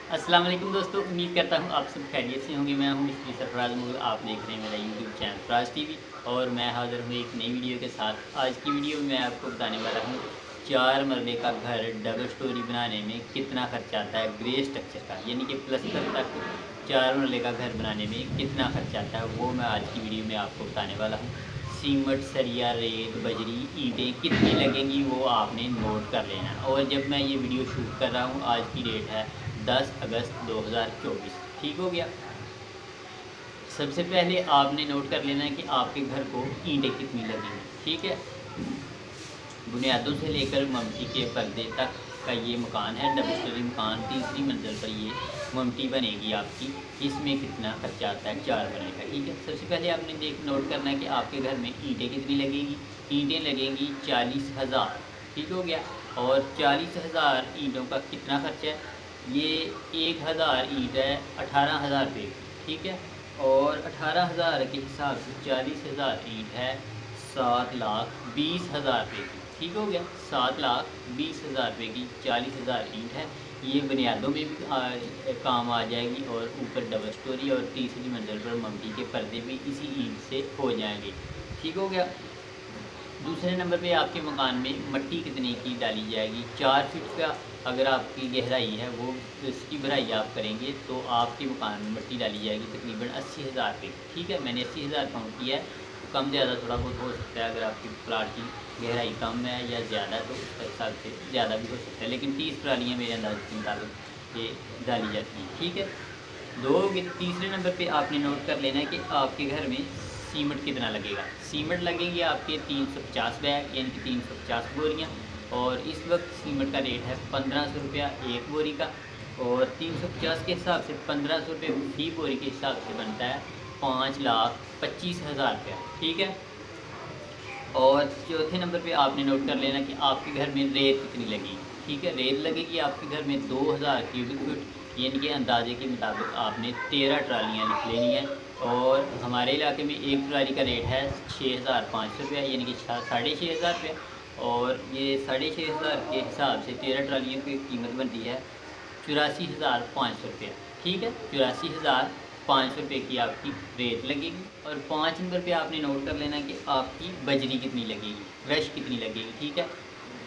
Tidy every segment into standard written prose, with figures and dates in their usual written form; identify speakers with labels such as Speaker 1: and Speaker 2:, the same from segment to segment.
Speaker 1: अस्सलाम वालेकुम दोस्तों, उम्मीद करता हूँ आप सब खैरियत से होंगे। मैं हूँ मिस्टर सरफराज मुग़ल, आप देख रहे हैं मेरा यूट्यूब चैनल फराज टीवी और मैं हाज़िर हूँ एक नई वीडियो के साथ। आज की वीडियो में मैं आपको बताने वाला हूँ 4 मरले का घर डबल स्टोरी बनाने में कितना खर्चा आता है। ग्रे स्ट्रक्चर का यानी कि प्लस्तर तक 4 मरले का घर बनाने में कितना खर्चा आता है, वो मैं आज की वीडियो में आपको बताने वाला हूँ। सीमेंट, सरिया, रेत, बजरी, ईंटें कितनी लगेंगी वो आपने नोट कर लेना है। और जब मैं ये वीडियो शूट कर रहा हूँ, आज की डेट है 10 अगस्त 2024। ठीक हो गया। सबसे पहले आपने नोट कर लेना है कि आपके घर को ईंटें कितनी लगेंगी। ठीक है, बुनियादों से लेकर ममटी के पर्दे तक का ये मकान है, डबल स्टोरी मकान। तीसरी मंजिल पर ये ममटी बनेगी आपकी। इसमें कितना खर्चा आता है 4 मरले का। ठीक है, सबसे पहले आपने नोट करना है कि आपके घर में ईंटें कितनी लगेगी। ईंटें लगेंगी 40,000। ठीक हो गया। और 40,000 ईंटों का कितना खर्चा है, ये 1000 ईंट है 18,000 रुपये। ठीक है, और 18,000 के हिसाब से 40,000 ईंट है 7,20,000 रुपये की। ठीक हो गया, 7,20,000 रुपये की 40,000 ईंट है। ये बुनियादों में भी काम आ जाएगी और ऊपर डबल स्टोरी और तीसरी मंजिल पर ममटी के पर्दे भी इसी ईंट से हो जाएंगे। ठीक हो गया। दूसरे नंबर पे आपके मकान में मिट्टी कितने की डाली जाएगी। 4 फीट का अगर आपकी गहराई है, वो इसकी भराई आप करेंगे तो आपके मकान में मिट्टी डाली जाएगी तकरीबन 80,000 रुपये। ठीक है, मैंने 80,000 काउंट किया है। तो कम ज़्यादा थोड़ा बहुत हो सकता है, अगर आपकी प्लाट की गहराई कम है या ज़्यादा तो उसके हिसाब से ज़्यादा भी हो सकता है, लेकिन 30 ट्रालियाँ मेरे अंदाज़ के मुताबिक ये डाली जाती हैं। ठीक है, तीसरे नंबर पे आपने नोट कर लेना है कि आपके घर में सीमेंट कितना लगेगा। सीमेंट लगेंगे आपके 350 बैग यानी कि 350 बोरियाँ। और इस वक्त सीमेंट का रेट है 1500 रुपया एक बोरी का। और 350 के हिसाब से 1500 रुपये फी बोरी के हिसाब से बनता है 5,25,000 रुपया। ठीक है, और चौथे नंबर पे आपने नोट कर लेना कि आपके घर में रेत कितनी लगेगी। ठीक है, रेत लगेगी आपके घर में 2000 क्यूबिक फुट यानी कि अंदाजे के मुताबिक आपने 13 ट्रालियाँ लिख लेनी है। और हमारे इलाके में एक ट्राली का रेट है 6,500 रुपया यानी कि 6,500 रुपया। और ये 6,500 के हिसाब से 13 ट्रालियों की कीमत बनती है 84,500 रुपया। ठीक है, 84,500 रुपये की आपकी रेत लगेगी। और 5 नंबर पे आपने नोट कर लेना कि आपकी बजरी कितनी लगेगी, क्रश कितनी लगेगी। ठीक है,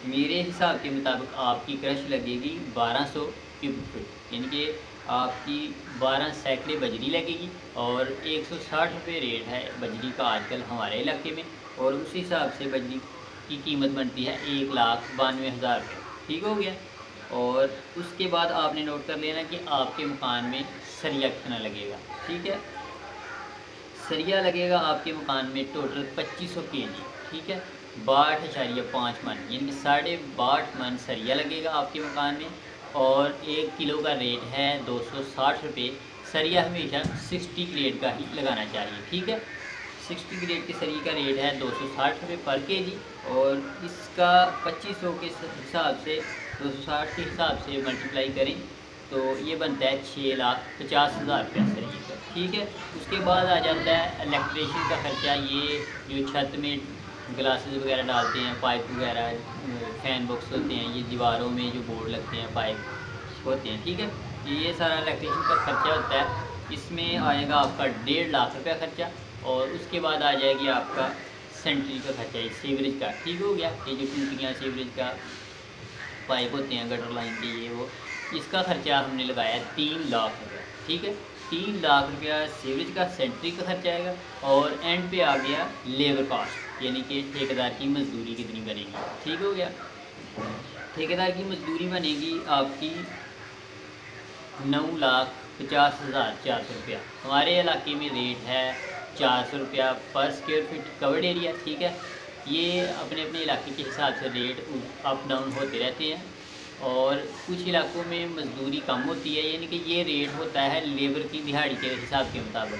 Speaker 1: मेरे हिसाब के मुताबिक आपकी क्रश लगेगी 1200 क्यूबिक फुट यानी कि आपकी 12 सैकड़े बजरी लगेगी। और 160 रुपये रेट है बजरी का आजकल हमारे इलाके में। और उस हिसाब से बजरी की कीमत बनती है 1,92,000 रुपये। ठीक हो गया। और उसके बाद आपने नोट कर लेना कि आपके मकान में सरिया कितना लगेगा। ठीक है, सरिया लगेगा आपके मकान में टोटल 2500 kg। ठीक है, 62.5 मन यानी कि 62.5 मन सरिया लगेगा आपके मकान में। और 1 किलो का रेट है 260 रुपये। सरिया हमेशा 60 ग्रेड का ही लगाना चाहिए। ठीक है, 60 ग्रेड के सरिया का रेट है 260 रुपये पर केजी। और इसका 2500 के हिसाब से 260 के हिसाब से मल्टीप्लाई करें तो ये बनता है 6,50,000 रुपया सरिये का। ठीक है, उसके बाद आ जाता है इलेक्ट्रिशियन का खर्चा। ये जो छत में ग्लासेस वगैरह डालते हैं, पाइप वगैरह, फैन बॉक्स होते हैं, ये दीवारों में जो बोर्ड लगते हैं, पाइप होते हैं। ठीक है, ये सारा इलेक्ट्रिशियन का खर्चा होता है। इसमें आएगा आपका 1.5 लाख रुपया खर्चा। और उसके बाद आ जाएगी आपका सेंट्री का खर्चा, ये सीवरेज का। ठीक हो गया, ये जो टूटियाँ सीवरेज का पाइप होते हैं गटर लाइन के, ये वो इसका खर्चा हमने लगाया 3 लाख रुपया। ठीक है, 3 लाख रुपया सीवरेज का, सेंट्री का खर्चा आएगा। और एंड पे आ गया लेबर कॉस्ट यानी कि ठेकेदार की मजदूरी कितनी बनेगी। ठीक हो गया, ठेकेदार की मजदूरी बनेगी आपकी 9,50,400 रुपया। हमारे इलाके में रेट है 400 रुपया पर स्क्वायर फीट कवर्ड एरिया। ठीक है, ये अपने अपने इलाके के हिसाब से रेट अप डाउन होते रहते हैं। और कुछ इलाकों में मजदूरी कम होती है यानी कि ये रेट होता है लेबर की दिहाड़ी के हिसाब के मुताबिक।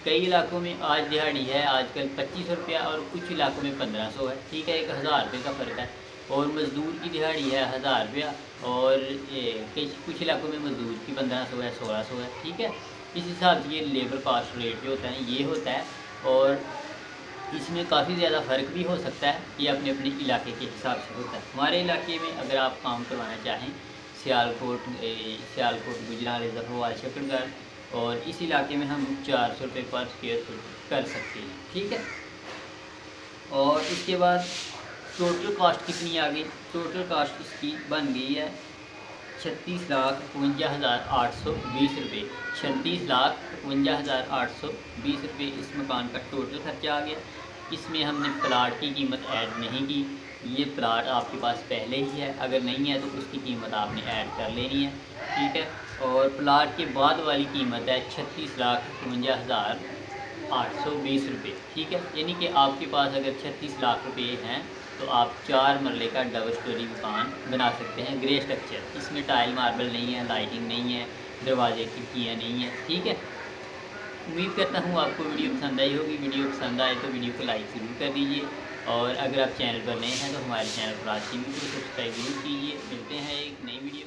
Speaker 1: कई इलाकों में आज दिहाड़ी है आजकल 2500 रुपया और कुछ इलाकों में 1500 है। ठीक है, 1,000 रुपये का फ़र्क है। और मज़दूर की दिहाड़ी है 1,000 रुपया और कुछ इलाकों में मज़दूर की 1500 है, 1600 है। ठीक है, इस हिसाब से ये लेबर कास्ट रेट जो होता है ये होता है। और इसमें काफ़ी ज़्यादा फ़र्क भी हो सकता है, ये अपने अपने इलाके के हिसाब से होता है। हमारे इलाके में अगर आप काम करवाना चाहें सियालकोट गुजरात जफरवाल शकरगढ़, और इस इलाके में हम 400 रुपये पर स्क्वायर फुट कर सकते हैं। ठीक है, और इसके बाद टोटल कास्ट कितनी आ गई? टोटल कास्ट इसकी बन गई है 36,52,820 रुपये। 36,52,820 रुपये इस मकान का टोटल खर्चा आ गया। इसमें हमने प्लाट की कीमत ऐड नहीं की। ये प्लाट आपके पास पहले ही है, अगर नहीं है तो उसकी कीमत आपने ऐड कर लेनी है। ठीक है, और प्लाट के बाद वाली कीमत है 36,52,820 रुपये। ठीक है, यानी कि आपके पास अगर 36 लाख रुपये हैं तो आप 4 मरले का डबल स्टोरी मकान बना सकते हैं, ग्रे स्ट्रक्चर। इसमें टाइल मार्बल नहीं है, लाइटिंग नहीं है, दरवाजे खिड़कियाँ नहीं है। ठीक है, उम्मीद करता हूँ आपको वीडियो पसंद आई होगी। वीडियो पसंद आए तो वीडियो को लाइक ज़रूर कर दीजिए, और अगर आप चैनल पर नए हैं तो हमारे चैनल पर आज की वीडियो को सब्सक्राइब जरूर कीजिए। मिलते हैं एक नई वीडियो